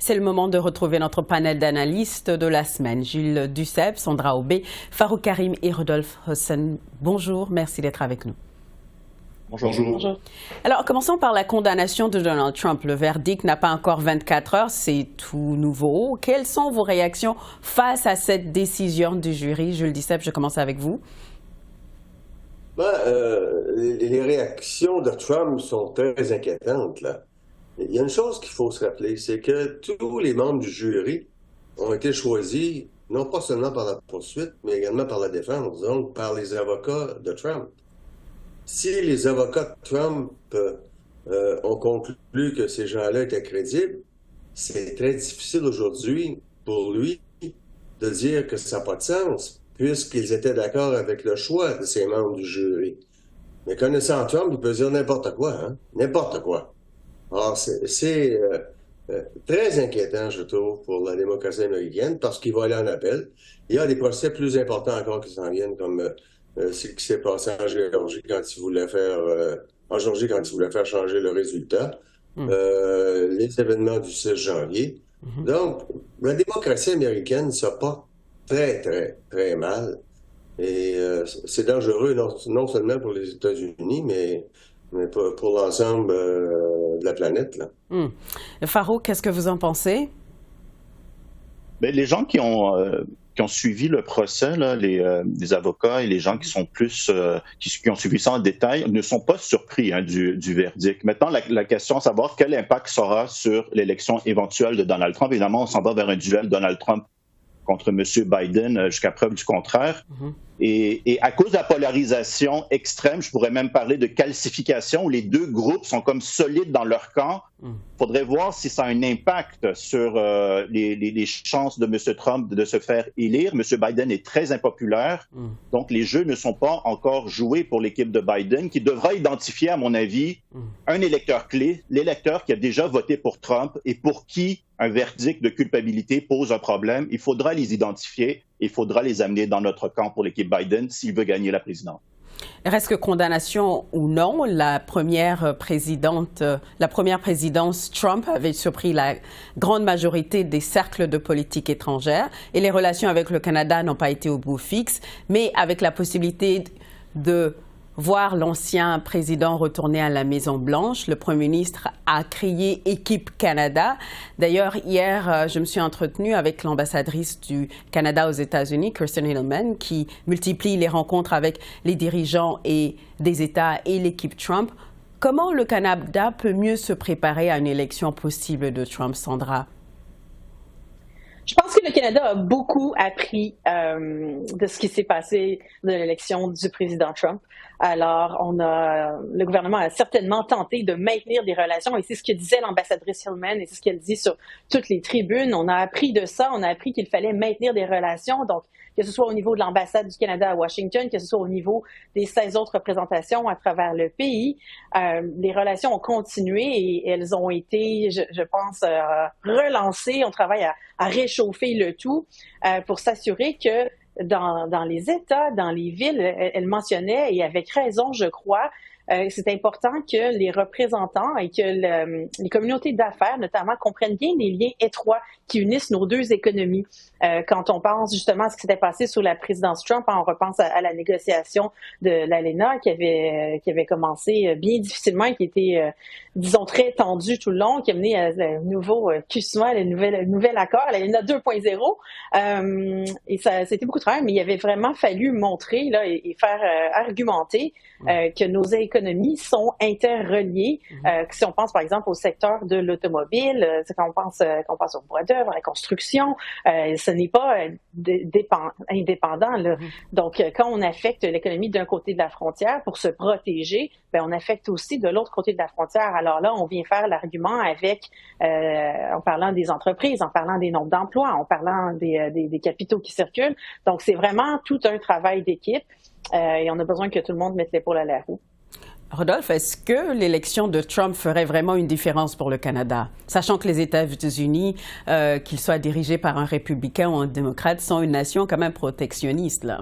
C'est le moment de retrouver notre panel d'analystes de la semaine. Gilles Duceppe, Sandra Aubé, Farouk Karim et Rodolphe Hossein. Bonjour, merci d'être avec nous. Bonjour. Bonjour. Alors, commençons par la condamnation de Donald Trump. Le verdict n'a pas encore 24 heures, c'est tout nouveau. Quelles sont vos réactions face à cette décision du jury? Gilles Duceppe, je commence avec vous. Les réactions de Trump sont très inquiétantes, là. Il y a une chose qu'il faut se rappeler, c'est que tous les membres du jury ont été choisis, non pas seulement par la poursuite, mais également par la défense, donc par les avocats de Trump. Si les avocats de Trump ont conclu que ces gens-là étaient crédibles, c'est très difficile aujourd'hui pour lui de dire que ça n'a pas de sens, puisqu'ils étaient d'accord avec le choix de ces membres du jury. Mais connaissant Trump, il peut dire n'importe quoi, hein? N'importe quoi. Alors, c'est très inquiétant, je trouve, pour la démocratie américaine, parce qu'il va aller en appel. Il y a des procès plus importants encore qui s'en viennent, comme ce qui s'est passé en Géorgie quand il voulait faire changer le résultat, les événements du 6 janvier. Donc, la démocratie américaine se porte très, très, très mal. Et c'est dangereux non seulement pour les États-Unis, mais pour l'ensemble de la planète, là. Farouk, qu'est-ce que vous en pensez? Bien, les gens qui ont suivi le procès, là, les avocats et les gens qui sont plus qui ont suivi ça en détail ne sont pas surpris du verdict. Maintenant, la question, c'est de savoir quel impact ça aura sur l'élection éventuelle de Donald Trump. Évidemment, on s'en va vers un duel Donald Trump contre M. Biden jusqu'à preuve du contraire. Et à cause de la polarisation extrême, je pourrais même parler de calcification, où les deux groupes sont comme solides dans leur camp. Il faudrait voir si ça a un impact sur les chances de M. Trump de se faire élire. M. Biden est très impopulaire, donc les jeux ne sont pas encore joués pour l'équipe de Biden, qui devra identifier, à mon avis, un électeur clé, l'électeur qui a déjà voté pour Trump et pour qui un verdict de culpabilité pose un problème. Il faudra les identifier. Il faudra les amener dans notre camp pour l'équipe Biden s'il veut gagner la présidence. Reste que condamnation ou non, la première présidence Trump avait surpris la grande majorité des cercles de politique étrangère et les relations avec le Canada n'ont pas été au bout fixe, mais avec la possibilité de voir l'ancien président retourner à la Maison-Blanche, le Premier ministre a créé Équipe Canada. D'ailleurs, hier, je me suis entretenue avec l'ambassadrice du Canada aux États-Unis, Kirsten Hillman, qui multiplie les rencontres avec les dirigeants des États et l'équipe Trump. Comment le Canada peut mieux se préparer à une élection possible de Trump, Sandra? Je pense que le Canada a beaucoup appris de ce qui s'est passé de l'élection du président Trump. Alors, le gouvernement a certainement tenté de maintenir des relations et c'est ce que disait l'ambassadrice Hillman et c'est ce qu'elle dit sur toutes les tribunes. On a appris de ça, on a appris qu'il fallait maintenir des relations. Donc, que ce soit au niveau de l'ambassade du Canada à Washington, que ce soit au niveau des 16 autres représentations à travers le pays, les relations ont continué et elles ont été, je pense, relancées. On travaille à réchauffer le tout pour s'assurer que dans les États, dans les villes, elle mentionnait, et avec raison, je crois, c'est important que les représentants et que les communautés d'affaires, notamment, comprennent bien les liens étroits qui unissent nos deux économies. Quand on pense justement à ce qui s'était passé sous la présidence Trump, on repense à la négociation de l'ALENA qui avait commencé bien difficilement et qui était, disons, très tendue tout le long, qui a mené à le nouveau CUSMA, le nouvel accord, l'ALENA 2.0. Et c'était beaucoup de travail, mais il avait vraiment fallu montrer là, et faire argumenter que nos économies sont interreliées. Si on pense par exemple au secteur de l'automobile, quand on pense au bois d'œuvre, à la construction, ce n'est pas indépendant. Là. Donc, quand on affecte l'économie d'un côté de la frontière pour se protéger, on affecte aussi de l'autre côté de la frontière. Alors là, on vient faire l'argument en parlant des entreprises, en parlant des nombres d'emplois, en parlant des capitaux qui circulent. Donc, c'est vraiment tout un travail d'équipe et on a besoin que tout le monde mette l'épaule à la roue. Rodolphe, est-ce que l'élection de Trump ferait vraiment une différence pour le Canada? Sachant que les États-Unis, qu'ils soient dirigés par un républicain ou un démocrate, sont une nation quand même protectionniste, là.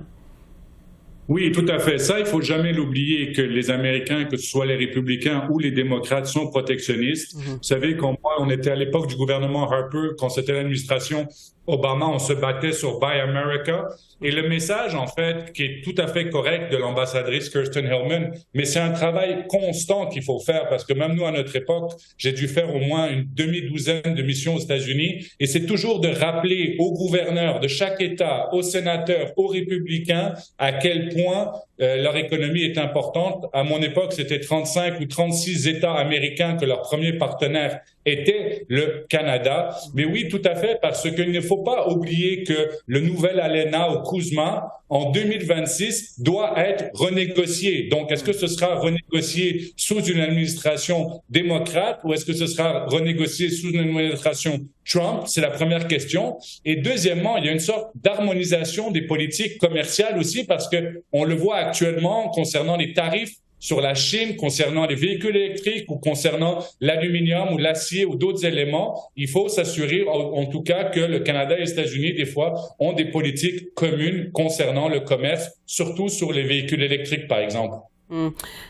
Oui, tout à fait. Ça, il faut jamais l'oublier que les Américains, que ce soit les républicains ou les démocrates, sont protectionnistes. Vous savez, quand on était à l'époque du gouvernement Harper, quand c'était l'administration Obama, on se battait sur Buy America. Et le message, en fait, qui est tout à fait correct de l'ambassadrice Kirsten Hillman, mais c'est un travail constant qu'il faut faire parce que même nous, à notre époque, j'ai dû faire au moins une demi-douzaine de missions aux États-Unis et c'est toujours de rappeler aux gouverneurs de chaque État, aux sénateurs, aux républicains à quel point leur économie est importante. À mon époque, c'était 35 ou 36 États américains que leur premier partenaire était le Canada. Mais oui, tout à fait, parce qu'il ne faut pas oublier que le nouvel ALENA au CUSMA, en 2026, doit être renégocié. Donc, est-ce que ce sera renégocié sous une administration démocrate ou est-ce que ce sera renégocié sous une administration Trump? C'est la première question. Et deuxièmement, il y a une sorte d'harmonisation des politiques commerciales aussi parce que on le voit actuellement concernant les tarifs sur la Chine, concernant les véhicules électriques ou concernant l'aluminium ou l'acier ou d'autres éléments. Il faut s'assurer, en tout cas, que le Canada et les États-Unis, des fois, ont des politiques communes concernant le commerce, surtout sur les véhicules électriques, par exemple.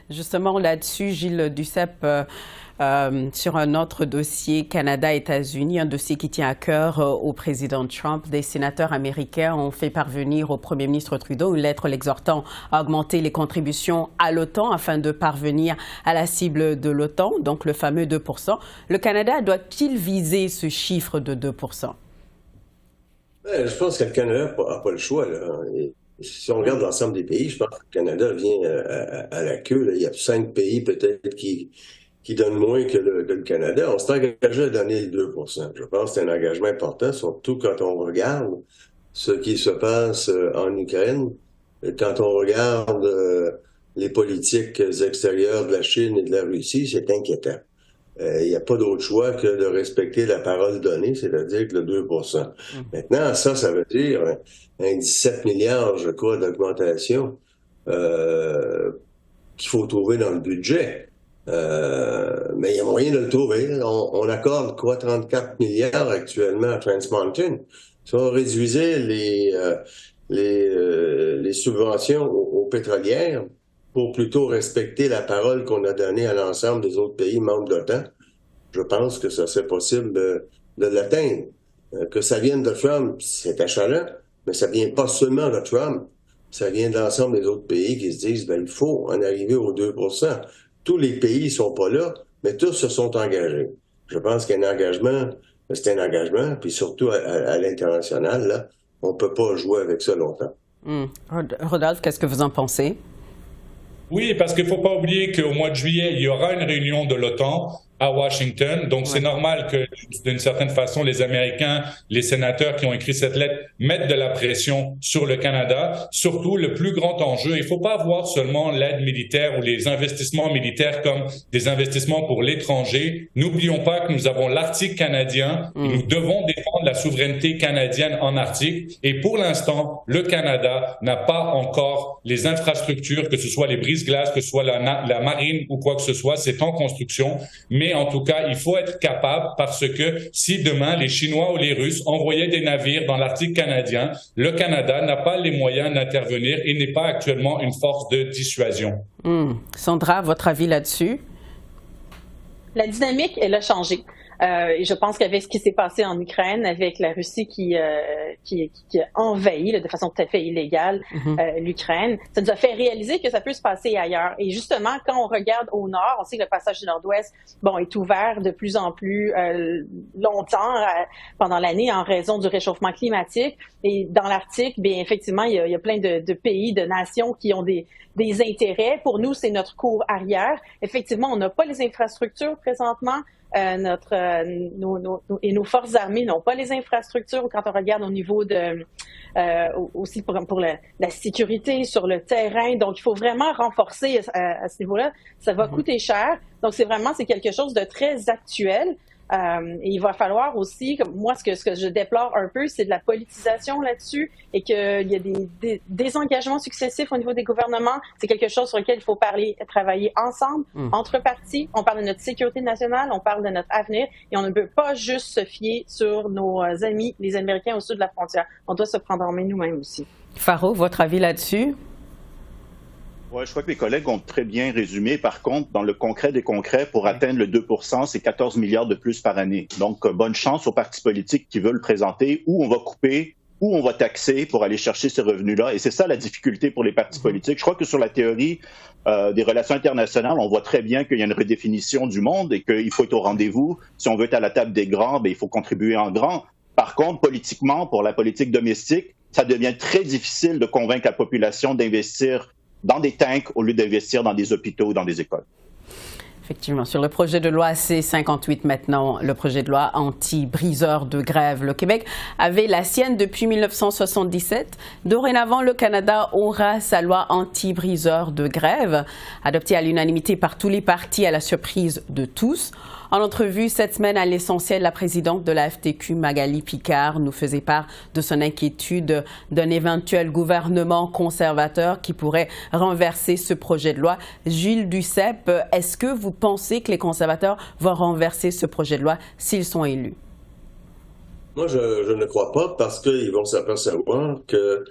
Justement, là-dessus, Gilles Duceppe, sur un autre dossier, Canada-États-Unis, un dossier qui tient à cœur au président Trump, des sénateurs américains ont fait parvenir au premier ministre Trudeau une lettre l'exhortant à augmenter les contributions à l'OTAN afin de parvenir à la cible de l'OTAN, donc le fameux 2 %. Le Canada doit-il viser ce chiffre de 2 %? Je pense que le Canada n'a pas le choix, là. Et si on regarde l'ensemble des pays, je pense que le Canada vient à la queue, là. Il y a 5 pays peut-être qui donnent moins que le Canada. On s'est engagé à donner le 2 %. Je pense que c'est un engagement important, surtout quand on regarde ce qui se passe en Ukraine, quand on regarde les politiques extérieures de la Chine et de la Russie, c'est inquiétant. Il n'y a pas d'autre choix que de respecter la parole donnée, c'est-à-dire que le 2 %. Maintenant, ça veut dire un 17 milliards, je crois, d'augmentation qu'il faut trouver dans le budget. Mais il y a moyen de le trouver. On accorde, 34 milliards actuellement à Trans Mountain. Si on réduisait les subventions aux pétrolières pour plutôt respecter la parole qu'on a donnée à l'ensemble des autres pays membres de l'OTAN, je pense que ça serait possible de l'atteindre. Que ça vienne de Trump, c'est achalant, mais ça vient pas seulement de Trump. Ça vient de l'ensemble des autres pays qui se disent, il faut en arriver aux 2 %. Tous les pays ne sont pas là, mais tous se sont engagés. Je pense qu'un engagement, c'est un engagement, puis surtout à l'international, là, on ne peut pas jouer avec ça longtemps. Rodolphe, qu'est-ce que vous en pensez? Oui, parce qu'il ne faut pas oublier qu'au mois de juillet, il y aura une réunion de l'OTAN à Washington. Donc, c'est normal que, d'une certaine façon, les Américains, les sénateurs qui ont écrit cette lettre mettent de la pression sur le Canada. Surtout, le plus grand enjeu, il ne faut pas voir seulement l'aide militaire ou les investissements militaires comme des investissements pour l'étranger. N'oublions pas que nous avons l'Arctique canadien et nous devons défendre la souveraineté canadienne en Arctique. Et pour l'instant, le Canada n'a pas encore les infrastructures, que ce soit les brise-glaces, que ce soit la marine ou quoi que ce soit. C'est en construction. Mais en tout cas, il faut être capable parce que si demain les Chinois ou les Russes envoyaient des navires dans l'Arctique canadien, le Canada n'a pas les moyens d'intervenir et n'est pas actuellement une force de dissuasion. Sandra, votre avis là-dessus? La dynamique, elle a changé. Et je pense qu'avec ce qui s'est passé en Ukraine, avec la Russie qui a envahi de façon tout à fait illégale l'Ukraine, ça nous a fait réaliser que ça peut se passer ailleurs. Et justement, quand on regarde au nord, on sait que le passage du nord-ouest est ouvert de plus en plus longtemps pendant l'année en raison du réchauffement climatique. Et dans l'Arctique, bien effectivement, il y a plein de pays, de nations qui ont des intérêts. Pour nous, c'est notre cour arrière. Effectivement, on n'a pas les infrastructures présentement. Nos forces armées n'ont pas les infrastructures quand on regarde au niveau aussi pour la sécurité sur le terrain. Donc, il faut vraiment renforcer à ce niveau-là. Ça va coûter cher. Donc, c'est quelque chose de très actuel. Et il va falloir aussi, moi, ce que je déplore un peu, c'est de la politisation là-dessus et qu'il y a des désengagements successifs au niveau des gouvernements. C'est quelque chose sur lequel il faut travailler ensemble, entre partis. On parle de notre sécurité nationale, on parle de notre avenir et on ne peut pas juste se fier sur nos amis, les Américains au sud de la frontière. On doit se prendre en main nous-mêmes aussi. Faro, votre avis là-dessus? Oui, je crois que mes collègues ont très bien résumé. Par contre, dans le concret des concrets, pour atteindre le 2 c'est 14 milliards de plus par année. Donc, bonne chance aux partis politiques qui veulent présenter où on va couper, où on va taxer pour aller chercher ces revenus-là. Et c'est ça la difficulté pour les partis politiques. Je crois que sur la théorie des relations internationales, on voit très bien qu'il y a une redéfinition du monde et qu'il faut être au rendez-vous. Si on veut être à la table des grands, il faut contribuer en grand. Par contre, politiquement, pour la politique domestique, ça devient très difficile de convaincre la population d'investir dans des tanks au lieu d'investir dans des hôpitaux ou dans des écoles. Effectivement, sur le projet de loi C-58 maintenant, le projet de loi anti-briseur de grève. Le Québec avait la sienne depuis 1977. Dorénavant, le Canada aura sa loi anti-briseur de grève, adoptée à l'unanimité par tous les partis à la surprise de tous. En entrevue cette semaine à l'essentiel, la présidente de la FTQ, Magali Picard, nous faisait part de son inquiétude d'un éventuel gouvernement conservateur qui pourrait renverser ce projet de loi. Gilles Duceppe, est-ce que vous pensez que les conservateurs vont renverser ce projet de loi s'ils sont élus? Moi, je ne crois pas parce qu'ils vont s'apercevoir que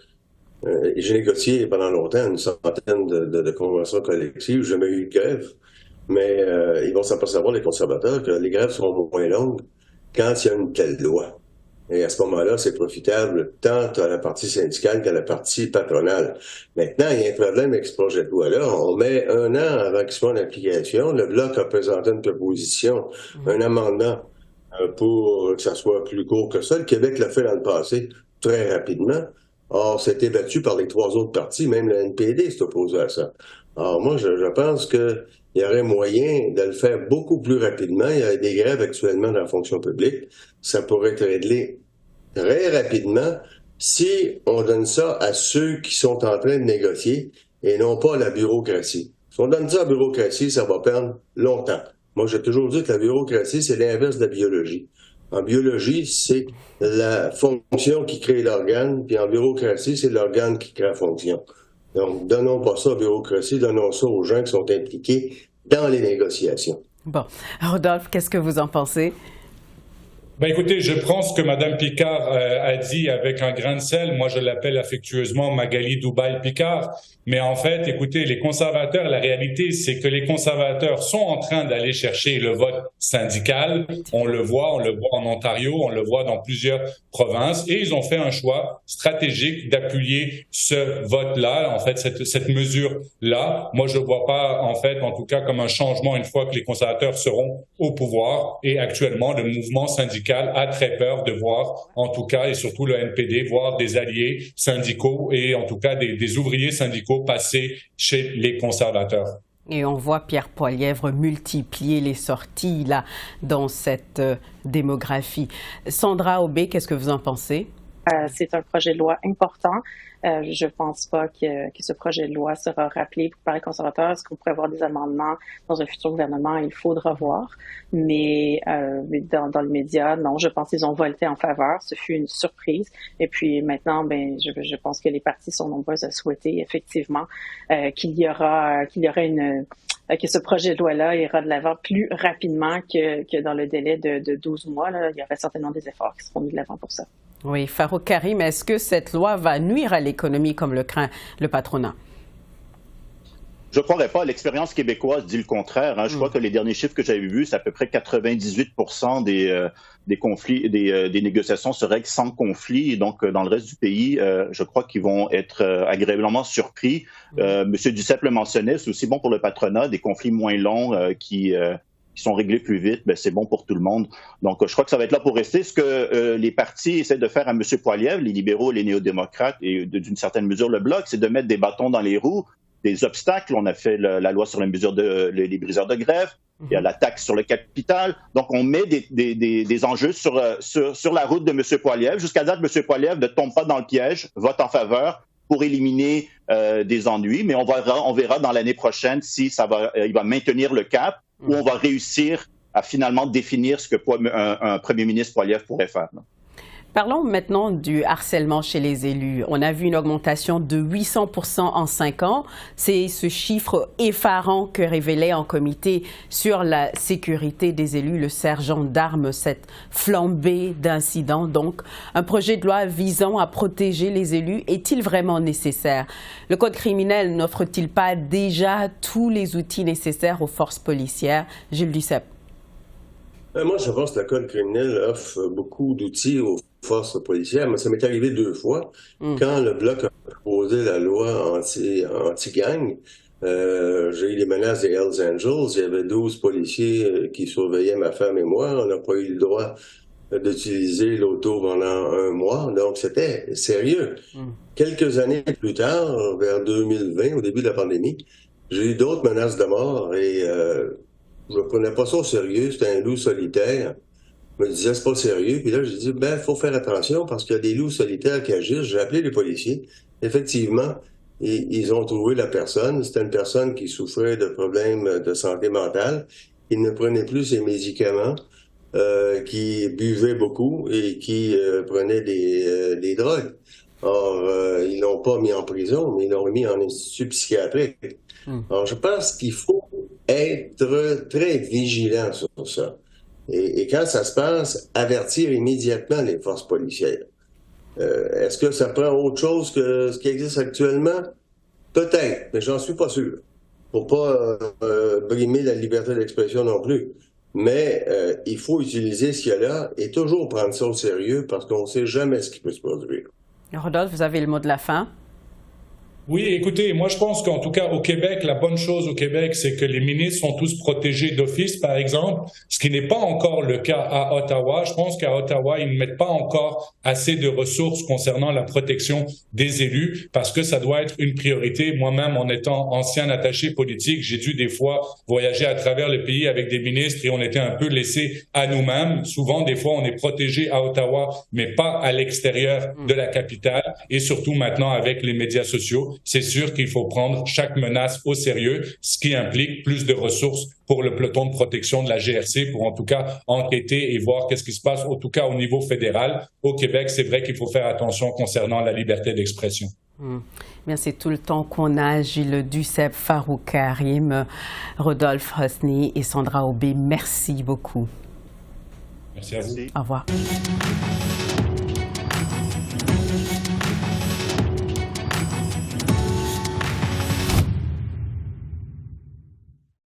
j'ai négocié pendant longtemps une centaine de conventions collectives, jamais eu de grève. Mais ils vont s'apercevoir, les conservateurs, que les grèves seront moins longues quand il y a une telle loi. Et à ce moment-là, c'est profitable tant à la partie syndicale qu'à la partie patronale. Maintenant, il y a un problème avec ce projet de loi-là. On met 1 an avant qu'il soit en application. Le Bloc a présenté une proposition, un amendement pour que ça soit plus court que ça. Le Québec l'a fait dans le passé très rapidement. Or, c'était battu par les 3 autres partis. Même le NPD s'est opposé à ça. Alors, moi, je pense que il y aurait moyen de le faire beaucoup plus rapidement. Il y a des grèves actuellement dans la fonction publique. Ça pourrait être réglé très rapidement si on donne ça à ceux qui sont en train de négocier et non pas à la bureaucratie. Si on donne ça à la bureaucratie, ça va perdre longtemps. Moi, j'ai toujours dit que la bureaucratie, c'est l'inverse de la biologie. En biologie, c'est la fonction qui crée l'organe, puis en bureaucratie, c'est l'organe qui crée la fonction. Donc, donnons pas ça à la bureaucratie, donnons ça aux gens qui sont impliqués dans les négociations. Bon. Rodolphe, qu'est-ce que vous en pensez? Écoutez, je prends ce que Mme Picard a dit avec un grain de sel. Moi, je l'appelle affectueusement Magali Dubail Picard. Mais en fait, écoutez, les conservateurs, la réalité, c'est que les conservateurs sont en train d'aller chercher le vote syndical. On le voit en Ontario, on le voit dans plusieurs provinces. Et ils ont fait un choix stratégique d'appuyer ce vote-là, en fait, cette mesure-là. Moi, je ne vois pas, en fait, en tout cas, comme un changement une fois que les conservateurs seront au pouvoir. Et actuellement, le mouvement syndical a très peur de voir, en tout cas, et surtout le NPD, voir des alliés syndicaux et en tout cas des ouvriers syndicaux passer chez les conservateurs. Et on voit Pierre Poilievre multiplier les sorties là dans cette démographie. Sandra Aubé, qu'est-ce que vous en pensez? C'est un projet de loi important. Je ne pense pas que ce projet de loi sera rappelé par les conservateurs. Est-ce qu'on pourrait avoir des amendements dans un futur gouvernement? Il faudra voir. Mais dans le média, non, je pense qu'ils ont voté en faveur. Ce fut une surprise. Et puis maintenant, je pense que les partis sont nombreux à souhaiter effectivement qu'il y aura que ce projet de loi-là ira de l'avant plus rapidement que dans le délai de 12 mois. Là. Il y aura certainement des efforts qui seront mis de l'avant pour ça. Oui, Farouk Karim, est-ce que cette loi va nuire à l'économie comme le craint le patronat? Je ne croirais pas. L'expérience québécoise dit le contraire. Je crois que les derniers chiffres que j'avais vus, c'est à peu près 98% des conflits, des négociations se règlent sans conflit. Et donc, dans le reste du pays, je crois qu'ils vont être agréablement surpris. Monsieur Duceppe le mentionnait, c'est aussi bon pour le patronat, des conflits moins longs qui sont réglés plus vite, c'est bon pour tout le monde. Donc, je crois que ça va être là pour rester. Ce que les partis essaient de faire à M. Poilievre, les libéraux, les néo-démocrates et d'une certaine mesure le Bloc, c'est de mettre des bâtons dans les roues, des obstacles. On a fait la loi sur les briseurs de grève, il y a la taxe sur le capital. Donc, on met des enjeux sur la route de M. Poilievre jusqu'à dire que M. Poilievre ne tombe pas dans le piège, vote en faveur pour éliminer des ennuis. Mais on verra dans l'année prochaine si il va maintenir le cap ou on va réussir à finalement définir ce que un premier ministre Poilievre pourrait faire. Parlons maintenant du harcèlement chez les élus. On a vu une augmentation de 800% en 5 ans. C'est ce chiffre effarant que révélait en comité sur la sécurité des élus le sergent d'armes, cette flambée d'incidents. Donc, un projet de loi visant à protéger les élus est-il vraiment nécessaire? Le Code criminel n'offre-t-il pas déjà tous les outils nécessaires aux forces policières? Gilles Duceppe. Moi, je pense que le Code criminel offre beaucoup d'outils aux forces policières. Moi, ça m'est arrivé 2 fois. Quand le Bloc a proposé la loi anti-gang, j'ai eu les menaces des Hells Angels. Il y avait 12 policiers qui surveillaient ma femme et moi. On n'a pas eu le droit d'utiliser l'auto pendant 1 mois. Donc, c'était sérieux. Quelques années plus tard, vers 2020, au début de la pandémie, j'ai eu d'autres menaces de mort et je ne prenais pas ça au sérieux. C'était un loup solitaire. Je me disais, c'est pas sérieux. Puis là, j'ai dit, faut faire attention parce qu'il y a des loups solitaires qui agissent. J'ai appelé les policiers. Effectivement, ils ont trouvé la personne. C'était une personne qui souffrait de problèmes de santé mentale. Il ne prenait plus ses médicaments, qui buvait beaucoup et qui prenait des drogues. Or, ils l'ont pas mis en prison, mais ils l'ont mis en institut psychiatrique. Alors, je pense qu'il faut être très vigilant sur ça. Et quand ça se passe, avertir immédiatement les forces policières. Est-ce que ça prend autre chose que ce qui existe actuellement? Peut-être, mais j'en suis pas sûr. Pour pas brimer la liberté d'expression non plus. Mais il faut utiliser ce qu'il y a là et toujours prendre ça au sérieux parce qu'on ne sait jamais ce qui peut se produire. Rodolphe, vous avez le mot de la fin. Oui, écoutez, moi je pense qu'en tout cas au Québec, la bonne chose au Québec, c'est que les ministres sont tous protégés d'office, par exemple, ce qui n'est pas encore le cas à Ottawa. Je pense qu'à Ottawa, ils ne mettent pas encore assez de ressources concernant la protection des élus, parce que ça doit être une priorité. Moi-même, en étant ancien attaché politique, j'ai dû des fois voyager à travers le pays avec des ministres et on était un peu laissés à nous-mêmes. Souvent, des fois, on est protégé à Ottawa, mais pas à l'extérieur de la capitale, et surtout maintenant avec les médias sociaux. C'est sûr qu'il faut prendre chaque menace au sérieux, ce qui implique plus de ressources pour le peloton de protection de la GRC pour en tout cas enquêter et voir qu'est-ce qui se passe, en tout cas au niveau fédéral. Au Québec, c'est vrai qu'il faut faire attention concernant la liberté d'expression. Bien, c'est tout le temps qu'on a. Gilles Duceppe, Farouk Karim, Rodolphe Hosny et Sandra Aubé. Merci beaucoup. Merci à vous. Au revoir.